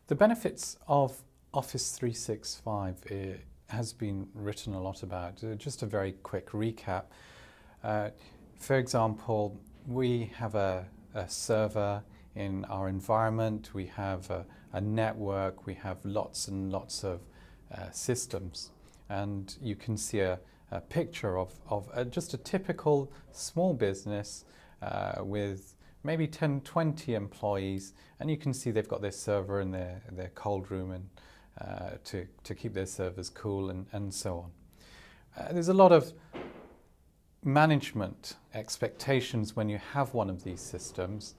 The benefits of Office 365 has been written a lot about. Just a very quick recap. For example, we have a server in our environment, we have a network, we have lots and lots of systems. And you can see a picture of just a typical small business with maybe 10, 20 employees, and you can see they've got their server in their cold room and to keep their servers cool and so on. There's a lot of management expectations when you have one of these systems.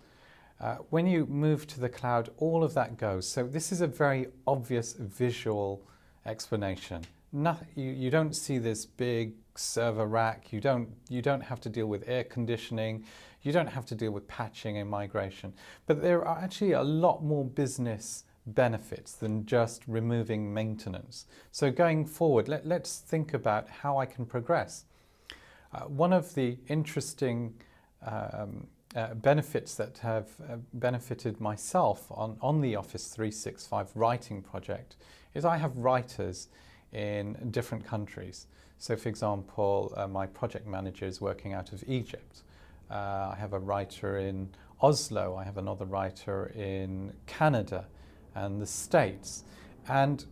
When you move to the cloud, all of that goes. So this is a very obvious visual explanation. You don't see this big server rack. You don't have to deal with air conditioning. You don't have to deal with patching and migration. But there are actually a lot more business benefits than just removing maintenance. So going forward, let's think about how I can progress. One of the interesting benefits that have benefited myself on the Office 365 writing project is I have writers in different countries. So for example, my project manager is working out of Egypt. I have a writer in Oslo, I have another writer in Canada and the States. And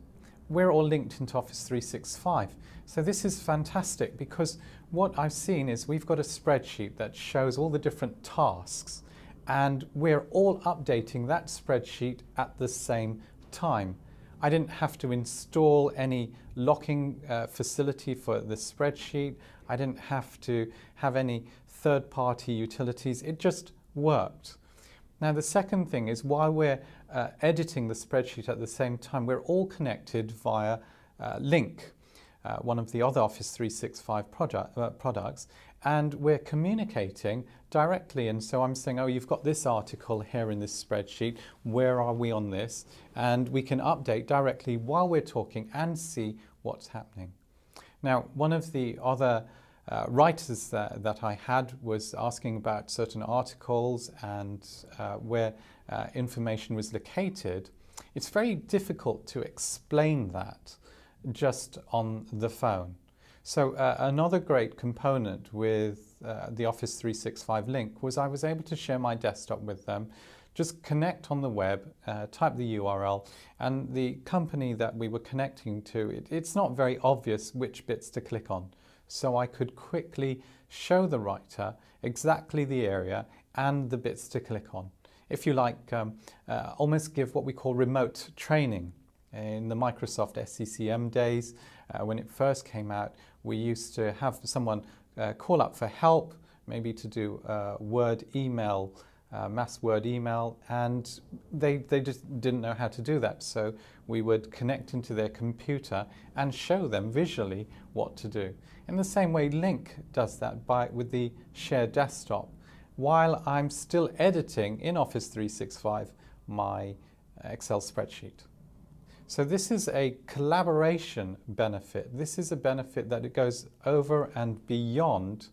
we're all linked into Office 365. So this is fantastic because what I've seen is we've got a spreadsheet that shows all the different tasks, and we're all updating that spreadsheet at the same time. I didn't have to install any locking facility for the spreadsheet. I didn't have to have any third-party utilities. It just worked. Now the second thing is while we're editing the spreadsheet at the same time, we're all connected via Link, one of the other Office 365 products, and we're communicating directly. And so I'm saying, oh, you've got this article here in this spreadsheet, where are we on this? And we can update directly while we're talking and see what's happening. Now, one of the other writers that I had was asking about certain articles and where information was located. It's very difficult to explain that just on the phone. So another great component with the Office 365 link was I was able to share my desktop with them, just connect on the web, type the URL, and the company that we were connecting to, it's not very obvious which bits to click on. So I could quickly show the writer exactly the area and the bits to click on. If you like, almost give what we call remote training. In the Microsoft SCCM days, when it first came out, we used to have someone call up for help, maybe to do Word email, mass Word email, and they just didn't know how to do that. So we would connect into their computer and show them visually what to do. In the same way, Link does that with the shared desktop, while I'm still editing in Office 365 my Excel spreadsheet. So this is a collaboration benefit. This is a benefit that it goes over and beyond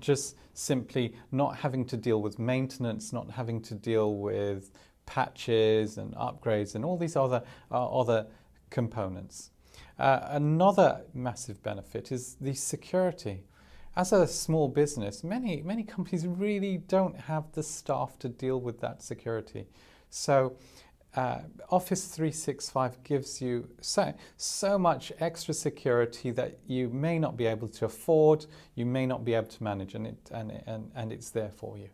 just simply not having to deal with maintenance, not having to deal with patches and upgrades and all these other components. Another massive benefit is the security. As a small business, many companies really don't have the staff to deal with that security. So Office 365 gives you so much extra security that you may not be able to afford, you may not be able to manage, and it's there for you.